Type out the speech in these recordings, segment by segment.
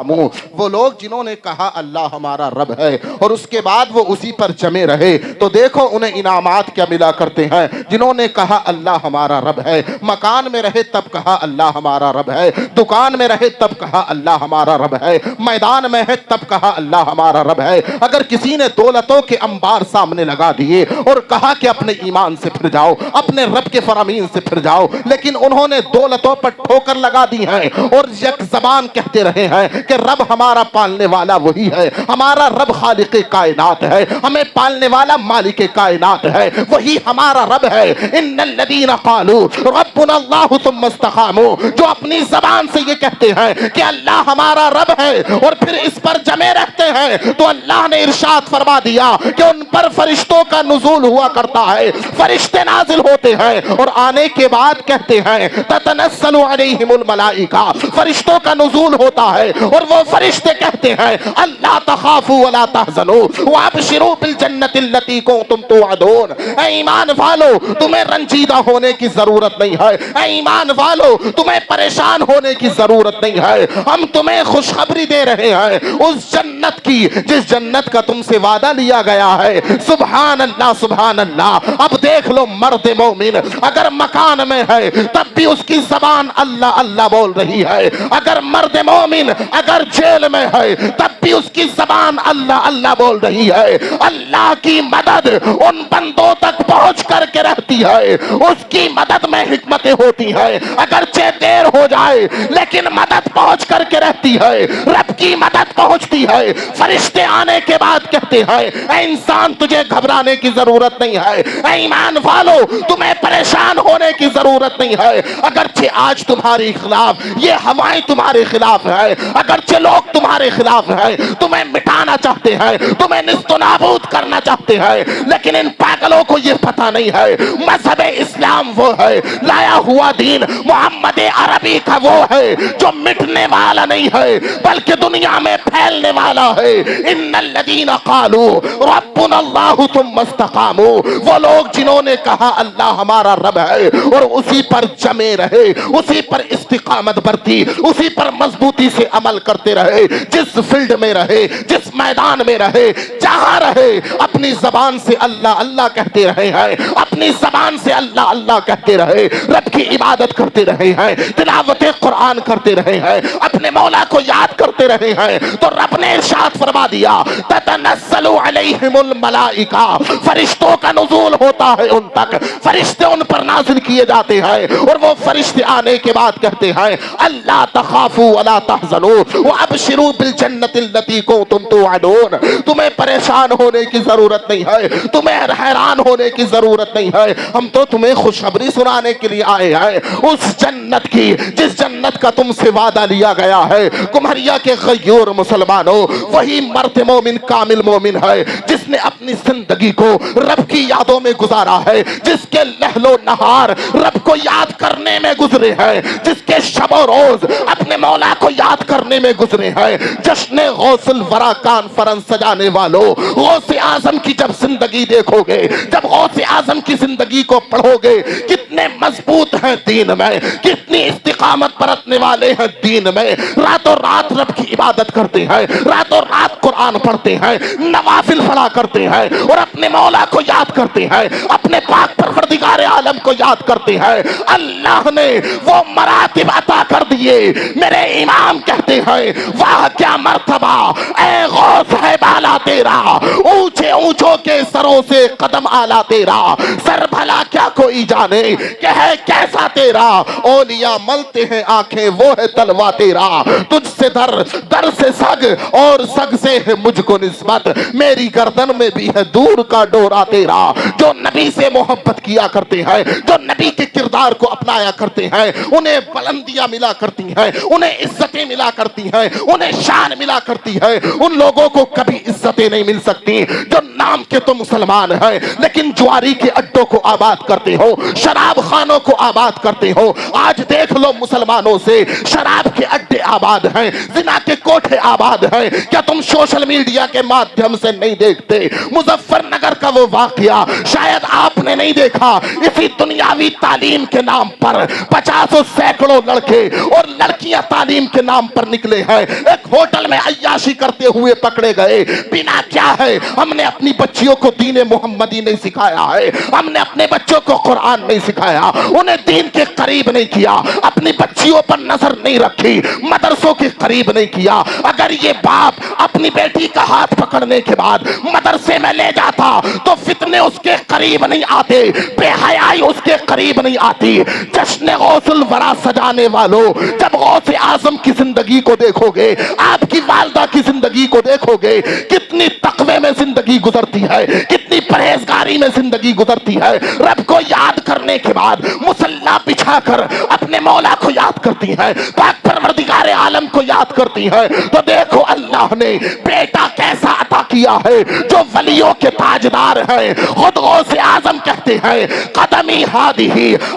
وہ لوگ جنہوں نے کہا اللہ ہمارا رب ہے اور اس کے بعد وہ اسی پر جمے رہے تو دیکھو انہیں انعامات کیا ملا کرتے ہیں۔ جنہوں نے کہا اللہ ہمارا رب ہے، مکان میں رہے تب کہا اللہ ہمارا رب ہے، دکان میں رہے تب کہا اللہ ہمارا رب ہے، میدان میں ہے تب کہا اللہ ہمارا رب ہے۔ اگر کسی نے دولتوں کے انبار سامنے لگا دیے اور کہا کہ اپنے ایمان سے پھر جاؤ، اپنے رب کے فرامین سے پھر جاؤ، لیکن انہوں نے دولتوں پر ٹھوکر لگا دی ہے اور یک زبان کہتے رہے ہیں کہ رب ہمارا پالنے والا وہی ہے، ہمارا رب خالق کائنات ہے، ہمیں پالنے والا مالک کائنات ہے، وہی ہمارا رب ہے۔ ان الذین قالوا ربنا اللہ ثم استقاموا، جو اپنی زبان سے یہ کہتے ہیں کہ اللہ ہمارا رب ہے اور پھر اس پر جمے رہتے ہیں، تو اللہ نے ارشاد فرما دیا کہ ان پر فرشتوں کا نزول ہوا کرتا ہے، فرشتے نازل ہوتے ہیں اور آنے کے بعد کہتے ہیں تتنزل علیہم الملائکہ، فرشتوں کا نزول ہوتا ہے اور وہ فرشتے کہتے ہیں اللہ تخافوا ولا تحزنوا وابشروا بالجنۃ التي کنتم توعدون۔ اے ایمان والو، تمہیں رنجیدہ ہونے کی ضرورت نہیں ہے، اے ایمان والو تمہیں پریشان ہونے کی ضرورت نہیں ہے، ہم تمہیں خوشخبری دے رہے ہیں اس جنت کی جس جنت کا تم سے وعدہ لیا گیا ہے۔ سبحان اللہ سبحان اللہ۔ اب دیکھ لو مرد مومن اگر مکان میں ہے تب بھی اس کی زبان اللہ اللہ بول رہی ہے، اگر مرد مومن اگر جیل میں ہے تب بھی اس کی زبان اللہ اللہ بول رہی ہے۔ اللہ کی مدد ان بندوں تک پہنچ کر کے رہتی ہے، اس کی مدد میں حکمتیں ہوتی ہیں، اگرچہ دیر ہو جائے لیکن مدد پہنچ کر کے رہتی ہے، رب کی مدد پہنچتی ہے۔ فرشتے آنے کے بعد کہتے ہیں اے انسان تجھے گھبرانے کی ضرورت نہیں ہے، اے ایمان والو تمہیں پریشان ہونے کی ضرورت نہیں ہے، اگرچہ آج تمہاری خلاف یہ ہوائیں تمہارے خلاف ہے، اگرچہ لوگ تمہارے خلاف ہیں، تمہیں مٹانا چاہتے ہیں، تمہیں نیست و نابود کرنا چاہتے ہیں، لیکن ان پاگلوں کو یہ پتہ نہیں ہے مذہب اسلام وہ ہے، لایا ہوا دین محمد عربی کا وہ ہے جو مٹنے والا نہیں ہے بلکہ دنیا میں پھیلنے والا ہے۔ ان الذین قالوا ربنا اللہ ثم استقاموا، وہ لوگ جنہوں نے کہا اللہ ہمارا رب ہے اور اسی پر جمے رہے، اسی پر استقامت برتی، اسی پر مضبوطی سے عمل کرتے رہے، جس فیلڈ میں رہے، جس میدان میں رہے، جہاں رہے، اپنی زبان سے اللہ اللہ کہتے رہے ہیں، اپنی زبان سے اللہ اللہ کہتے رہے، رب کی عبادت کرتے رہے ہیں، تلاوت قرآن کرتے رہے ہیں، اپنے مولا کو یاد کرتے رہے ہیں، تو رب نے ارشاد فرما دیا تتنزل علیہم الملائکہ، فرشتوں کا نزول ہوتا ہے ان تک، فرشتے ان پر نازل کیے جاتے ہیں اور وہ فرشتے آنے کے بعد کہتے ہیں اللہ تخافوا ولا تحزنوا وابشروا بالجنۃ التي کنتم توعدون۔ تمہیں پریشان ہونے کی ضرورت نہیں ہے، تمہیں حیران ہونے کی ضرورت نہیں ہے، ہم تو تمہیں خوشخبری سنانے کے لیے آئے ہیں اس جنت کی جس جنت کا تم سے وعدہ لیا گیا ہے۔ کمہریا کے غیور مسلمانوں، وہی مرد مومن کامل مومن ہے جس نے اپنی زندگی کو رب کی یادوں میں گزارا ہے، جس کے لہل و نہار رب کو یاد کرنے میں گزرے ہیں، جس کے شب و روز اپنے مولا کو یاد کرنے میں گزرے ہیں۔ جشن غوث الورا کانفرنس سجانے والوں، غوث اعظم کی جب زندگی دیکھو گے، جب غوث اعظم کی زندگی کو پڑھو گے، کتنے مضبوط ہیں دین میں، کتنی استقامت برتنے والے ہیں دین میں، راتوں رات رب کی عبادت کرتے ہیں، راتوں رات قرآن پڑھتے ہیں، نوافل پڑھا کرتے ہیں اور اپنے مولا کو یاد کرتے ہیں، اپنے پاک پروردگار عالم کو یاد کرتے ہیں۔ اللہ نے وہ مراتب عطا کر دیے۔ میرے امام کہتے ہیں واہ کیا مرتبہ اے غوث ہے بالا تیرا، اونچے اونچوں کے سروں سے قدم آلا تیرا، سر بھلا کیا کوئی جانے کہ ہے کیسا تیرا، اولیاء ملتے ہیں آنکھیں وہ ہے تلوا تیرا، تجھ سے در سے سگ اور سگ سے ہے مجھ کو نسبت، میری گردن میں بھی ہے دور کا ڈورا تیرا۔ جو نبی سے محبت کیا کرتے ہیں، جو نبی کے کردار کو اپنایا کرتے ہیں، انہیں بلندیاں ملا کرتی ہیں، انہیں عزتیں ملا کرتی ہیں، انہیں شان ملا کرتی ہے۔ ان لوگوں کو کبھی عزتیں نہیں مل سکتی جو نام کے تو مسلمان ہیں لیکن جواری کے اڈوں کو آباد کرتے ہو، شراب خانوں کو آباد کرتے ہو۔ آج دیکھ لو مسلمانوں سے شراب کے اڈے آباد ہیں، زنا کے کوٹھے آباد ہیں، کیا تم سوشل میڈیا کے مادھیم سے نہیں دیکھتے گے مظفر نگر کا وہ واقعہ شاید آپ نے نہیں دیکھا. اسی دنیاوی تعلیم کے نام پر 50 سینکڑوں لڑکے اور لڑکیاں تعلیم کے نام پر نکلے ہیں, ایک ہوٹل میں عیاشی کرتے ہوئے پکڑے گئے. بنا کیا ہے, ہم نے اپنی بچیوں کو دین محمدی نہیں سکھایا ہے, ہم نے اپنے بچوں کو قرآن نہیں سکھایا, انہیں دین کے قریب نہیں کیا, اپنی بچیوں پر نظر نہیں رکھی, مدرسوں کے قریب نہیں کیا. اگر یہ باپ اپنی بیٹی کا ہاتھ پکڑنے کے بعد مدرسے میں لے جاتا تو فتنے اس کے قریب نہیں آتے, بے حیائی اس کے قریب نہیں آتی. جشن غوث الورا سجانے والوں, جب غوث اعظم کی زندگی کو دیکھو گے, آپ کی والدہ کی زندگی کو دیکھو گے, کتنی تقوی میں زندگی گزرتی ہے, کتنی پرہیزگاری میں زندگی گزرتی ہے. رب کو یاد کرنے کے بعد مصلی بچھا کر اپنے مولا کو یاد کرتی ہے, پاک پروردگار عالم کو یاد کرتی ہے. تو دیکھو اللہ نے بیٹا کیسا عطا کیا ہے جو ولیوں کے تاجدار ہے. خود غوث اعظم کہتے ہیں قدمی ہادی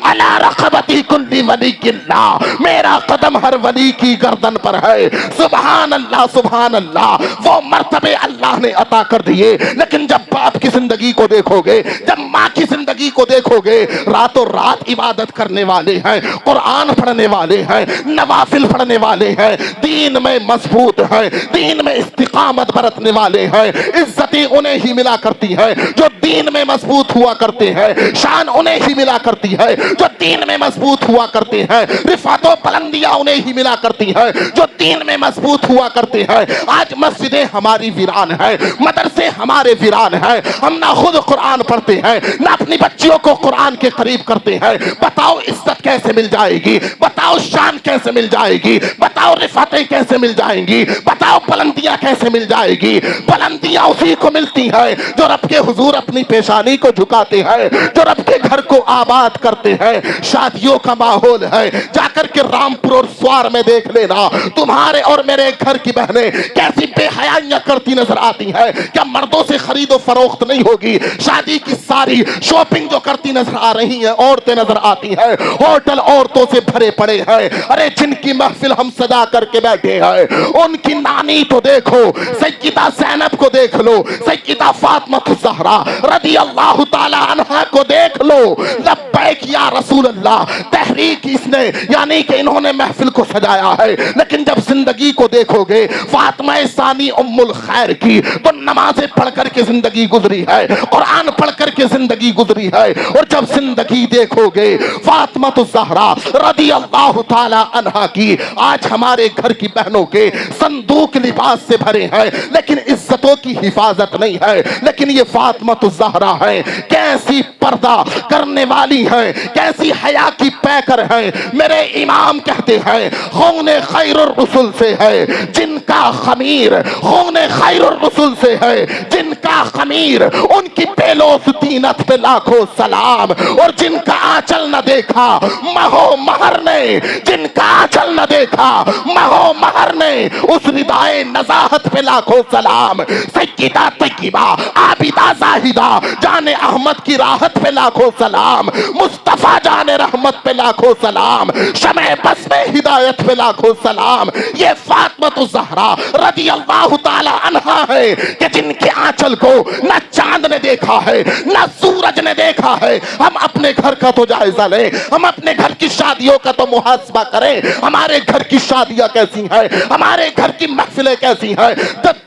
علی رقبتی کل ولی اللہ, میرا قدم ہر ولی کی گردن پر ہے. سبحان اللہ سبحان اللہ, وہ مرتبے اللہ نے عطا کر دیے. لیکن جب باپ کی زندگی کو دیکھو گے, جب ماں کی زندگی کو دیکھو گے, راتوں رات عبادت کرنے والے ہیں, قرآن پڑھنے والے ہیں, نوافل پڑھنے والے ہیں, دین میں مضبوط ہیں, دین میں استقامت برتنے والے ہیں. عزتیں انہیں ہی ملا کرتی ہے جو دین میں مضبوط ہوا کرتے ہیں, شان انہیں ہی ملا کرتی ہے جو دین میں مضبوط ہوا کرتے ہیں, رفعت و بلندیاں انہیں ہی ملا کرتی ہیں جو دین میں مضبوط ہوا کرتے ہیں. آج مسجدیں ہماری ویران ہیں, مدرسے ہمارے ویران ہیں, ہم نہ خود قرآن پڑھتے ہیں نہ اپنی بچیوں کو قرآن کے قریب کرتے ہیں. بتاؤ عزت کیسے مل جائے گی, بتاؤ شان کیسے مل جائے گی, بتاؤ رفعتیں کیسے مل جائیں گی, بتاؤ بلندیاں کیسے مل جائے گی. بلندیاں اسی کو ملتی ہیں جو رب کے حضور اپنی پیشانی کو جھکاتے ہیں, جو رب کے گھر کو آباد کرتے ہیں. شادیوں کا ماحول ہے, جا کر کے رامپور اور سوار میں دیکھ لینا, تمہارے اور میرے گھر کی بہنیں کیسی بے حیائیاں کرتی نظر آتی ہیں. کیا مردوں سے خرید و فروخت نہیں ہوگی؟ شادی کی ساری شاپنگ جو کرتی نظر آ رہی ہیں عورتیں نظر آتی ہیں, ہوٹل عورتوں سے بھرے پڑے ہیں. ارے جن کی محفل ہم سجا کر کے بیٹھے ہیں, ان کی نانی تو دیکھو, سیدہ زینب کو دیکھ لو, سیدہ فاطمہ الزہرا رضی اللہ تعالی عنہا کو دیکھ لو. لبیک یا رسول اللہ تحریک اس نے, یعنی کہ انہوں نے محفل کو سجایا ہے. لیکن جب زندگی کو دیکھو گے فاطمہ ثانی ام الخیر کی, تو نمازیں پڑھ کر کے زندگی گزری ہے, قرآن پڑھ کر کے زندگی گزری ہے. اور جب زندگی دیکھو گے فاطمہ الزہرا رضی اللہ تعالی عنہا کی, آج ہمارے گھر کی بہنوں کے صندوق لباس سے بھرے ہیں لیکن عزتوں کی حفاظت نہیں ہے. لیکن یہ فاطمہ الزہرا ہے, کیسی پردہ کرنے والی ہیں, کیسی حیا کی پیکر ہیں. میرے امام کہتے ہیں خون خیر الرسل سے ہے جن کا خمیر, خون خیر الرسل سے ہے جن کا خمیر, ان کی پیلوس تینت پہ لاکھوں سلام. اور جن کا آنچل نہ دیکھا مہو مہر نے, جن کا آنچل نہ دیکھا مہو مہر نے, اس ردائے نزاہت پہ لاکھوں سلام. سیدہ طیبہ عابدہ زاہدہ جان احمد کی راحت پہ لاکھوں سلام, مصطفیٰ جان رحمت پہ لاکھوں سلام, شمع بس میں ہدایت پہ لاکھوں سلام. یہ فاطمہ الزہرا رضی اللہ تعالی عنہا ہے کہ جن کے آنچل کو نہ چاند نے دیکھا ہے نہ سورج نے دیکھا ہے. ہم اپنے گھر کا تو جائزہ لیں, ہم اپنے گھر کی شادیوں کا تو محاسبہ کریں. ہمارے گھر کی شادیاں کیسی ہیں, ہمارے گھر کی محفلیں کیسی ہیں.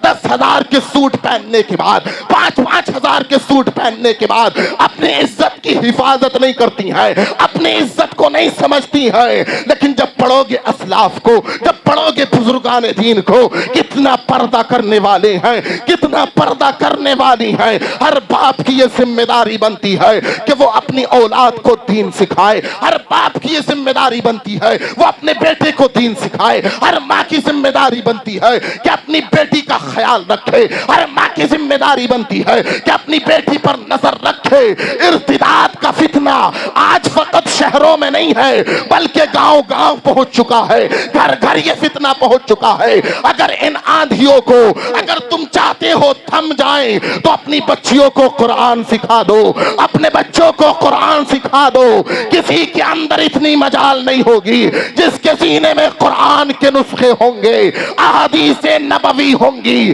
10 ہزار کے سوٹ پہننے کے بعد, 5 ہزار کے سوٹ پہننے کے بعد اپنی عزت کی حفاظت نہیں کرتی ہیں, اپنی عزت کو نہیں سمجھتی ہیں. لیکن جب پڑھو گے اسلاف کو, جب پڑھو گے بزرگان دین کو, کتنا پردہ کرنے والے ہیں, کتنا پردہ کرنے والی ہیں. ہر باپ کی یہ ذمہ داری بنتی ہے کہ وہ اپنی اولاد کو دین سکھائے. ہر باپ کی یہ ذمہ داری بنتی ہے وہ اپنے بیٹے کو دین سکھائے. ہر ماں کی ذمہ داری بنتی ہے کہ اپنی بیٹی کا خیال رکھے. ہر ماں کی ذمہ داری بنتی ہے کہ اپنی بیٹی پر نظر رکھے. ارتداد کا فتنہ آج فقط شہروں میں نہیں ہے بلکہ گاؤں گاؤں پہنچ چکا ہے, گھر گھر یہ فتنہ پہنچ چکا ہے. اگر ان آندھیوں کو اگر تم چاہتے ہو تھم جائیں تو اپنی بچیوں کو قرآن سکھا دو, اپنے بچوں کو قرآن سکھا دو. کسی کے اندر اتنی مجال نہیں ہوگی جس کے سینے میں قرآن کے نسخے ہوں گے, احادیث نبوی ہوں گی,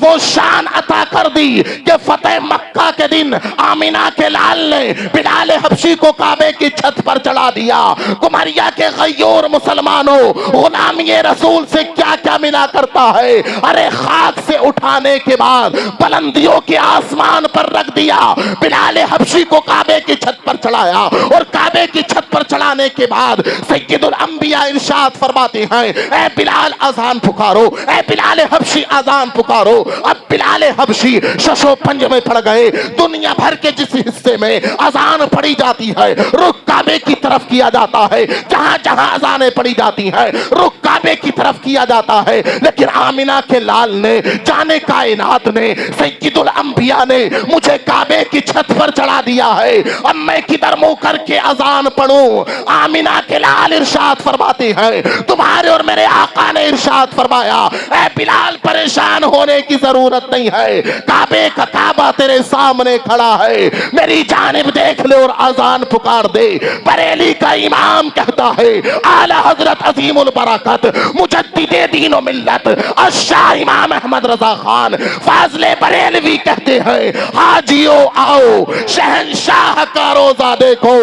وہ شان عطا کر دی کہ فتح مکہ کے دن آمینہ کے لال نے بلال حبشی کو کعبے کی چھت پر چڑھا دیا۔ کمریا کے غیور مسلمانوں، غلامی رسول سے کیا کیا ملا کرتا ہے؟ ارے خاک سے اٹھانے کے بعد بلندیوں کے آسمان پر رکھ دیا، بلال حبشی کو کعبے کی چھت پر چڑھایا، اور کعبے کی چھت پر چڑھانے کے بعد سید الانبیاء ارشاد فرماتے ہیں اے بلال اذان پکارو، اے بلال حبشی اذان پکارو۔ اب بلال حبشی ششو پنج میں پڑ گئے۔ دنیا بھر کے جس حصے میں اذان پڑھی جاتی ہے رخ کعبے کی طرف کیا جاتا ہے، جہاں جہاں اذانیں پڑھی جاتی ہیں رخ کعبے کی طرف کیا جاتا ہے، لیکن آمینہ کے لال نے، جانے کائنات نے، سید الانبیاء نے مجھے کعبے کی چھت پر چڑھا دیا ہے، اب میں کدھر منہ کر کے اذان پڑھوں؟ آمینہ کے لال ارشاد فرماتے ہیں تمہارے اور میرے آقا نے ارشاد فرمایا اے بلال پریشان ہونے کی ضرورت نہیں ہے، کعبے کا کعبہ تیرے سامنے کھڑا ہے، میری جانب دیکھ لے اور اذان پکار دے۔ بریلی کا امام کہتا ہے اعلی حضرت عظیم البرکت مجدد دین و ملت الشاہ امام احمد رضا خان فاضل بریلوی کہتے ہیں حاجیو آؤ شہنشاہ کا روزہ دیکھو،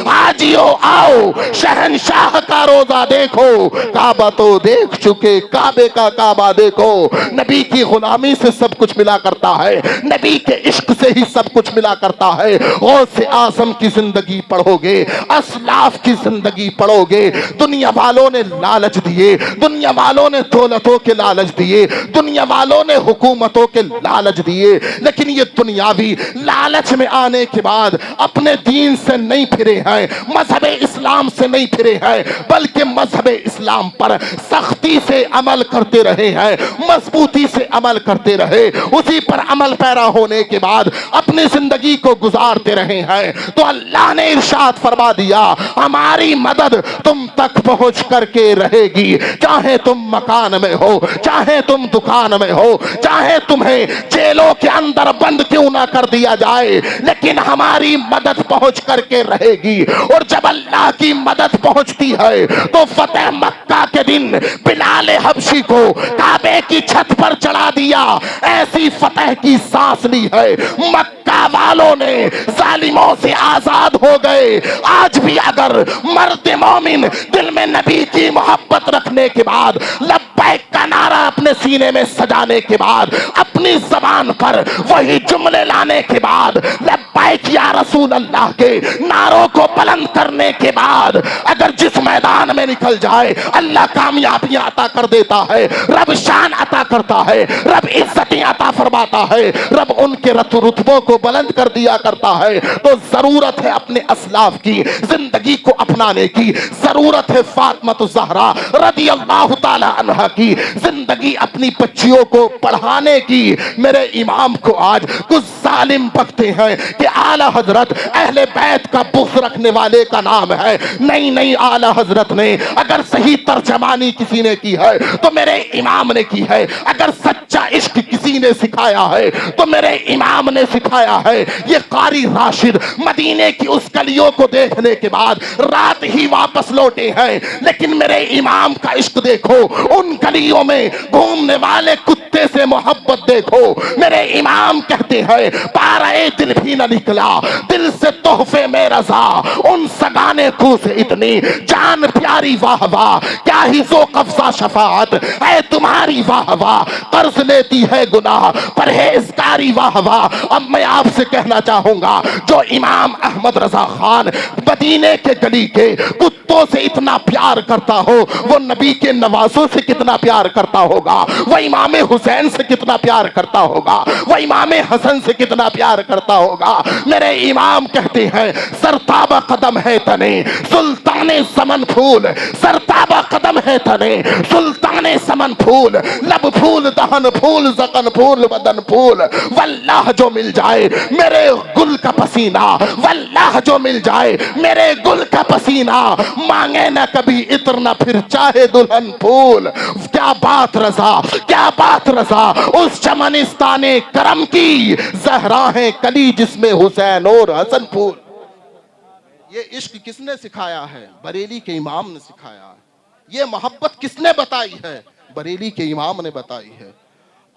حاجیو آؤ شہنشاہ کا روزہ دیکھو، کعبہ تو دیکھ چکے کعبے کا کعبہ دیکھو۔ نبی کی غلامی سے سب کچھ ملا کرتا ہے، نبی کے عشق سے ہی سب کچھ ملا کرتا ہے۔ غوث اعظم کی زندگی پڑھو گے، اسلاف کی زندگی پڑھو گے، دنیا والوں نے لالچ دیے، دنیا والوں نے دولتوں کے لالچ دیے، دنیا والوں نے حکومتوں کے لالچ دیے، لیکن یہ دنیاوی لالچ میں آنے کے بعد اپنے دین سے نہیں پھرے ہیں، مذہب اسلام سے نہیں پھرے ہیں، بلکہ مذہب اسلام پر سختی سے عمل کرتے رہے ہیں، مضبوطی سے عمل کرتے رہے، اسی پر عمل پیرا ہونے کے بعد اپنی زندگی کو گزارتے رہے ہیں، تو اللہ نے ارشاد فرما دیا ہماری مدد تم تک پہنچ کر کے رہے گی، چاہے تم مکان میں ہو، چاہے تم دکان میں ہو، چاہے تمہیں جیلوں کے اندر بند کیوں نہ کر دیا جائے، لیکن ہماری مدد پہنچ کر کے رہے گی۔ اور جب اللہ کی مدد پہنچتی ہے تو فتح مکہ کے دن بلال حبشی کو کعبے کی چھت پر چڑھا دیا، ایسی فتح کی سانس لی ہے مکہ والوں نے ظالموں سے آزاد ہو گئے۔ آج بھی اگر مرد مومن دل میں نبی کی محبت رکھنے کے بعد، لبیک کا نعرہ اپنے سینے میں سجانے کے بعد، اپنی زبان پر وہی جملے لانے کے بعد، لبیک یا رسول اللہ کے نعروں کو بلند کرنے کے بعد اگر جس میدان میں نکل جائے اللہ کامیابیاں عطا کر دیتا ہے، رب شان عطا کرتا ہے، رب عزتیں عطا فرماتا ہے، رب ان کے رتبوں کو بلند کر دیا کرتا ہے، تو ضرورت ہے اپنے اسلاف کی زندگی کو اپنانے کی، ضرورت ہے فاطمہ الزہرا رضی اللہ تعالی عنہا کی زندگی اپنی بچیوں کو پڑھانے کی۔ میرے امام کو آج کچھ ظالم بکتے ہیں کہ اعلی حضرت اہل بیت کا بغض رکھنے والے کا نام ہے، نہیں نہیں، اعلی حضرت نے اگر صحیح ترجمانی کسی نے کی ہے تو میرے امام نے کی ہے، اگر سچا عشق کسی نے سکھایا ہے تو میرے امام نے سکھایا ہے۔ یہ قاری راشد مدینے کی اس گلیوں کو دیکھنے کے بعد رات ہی واپس لوٹے ہیں، لیکن میرے امام کا عشق دیکھو، ان گلیوں میں گھومنے والے کتے سے محبت دیکھو۔ میرے امام کہتے ہیں پارے دل بھی نہ نکلا دل سے تحفے میں رضا، ان سگانے کو سے اتنی جان پیاری واہ واہ، کیا ہی ذوق افزا شفاعت ہے تمہاری واہ واہ، قرض لیتی ہے گناہ پرہیزگاری واہ واہ۔ اب میں آپ سے کہنا چاہوں گا جو امام احمد رضا خان مدینے کے گلی کے کتوں سے اتنا پیار کرتا ہو، وہ نبی کے نوازوں سے کتنا پیار کرتا ہوگا، وہ امام حسین سے کتنا پیار کرتا ہوگا، وہ امام حسن سے کتنا پیار کرتا ہوگا۔ میرے امام کہتے ہیں سرتابہ قدم ہے تنے سلطان سمن پھول، سرتابہ قدم ہے تنے سلطان سمن پھول، لب پھول دہن پھول زقن پھول بدن پھول، واللہ جو مل جائے میرے گل کا پسینہ، واللہ جو مل جائے میرے گل کا پسینہ، مانگے نہ کبھی عطر نہ پھر چاہے دلہن پھول۔ کیا بات رضا، کیا بات رضا، اس چمنستان کرم کی زہرا ہے کلی جس میں حسین اور حسن پھول۔ یہ عشق کس نے سکھایا ہے؟ بریلی کے امام نے سکھایا ہے۔ یہ محبت کس نے بتائی ہے؟ بریلی کے امام نے بتائی ہے۔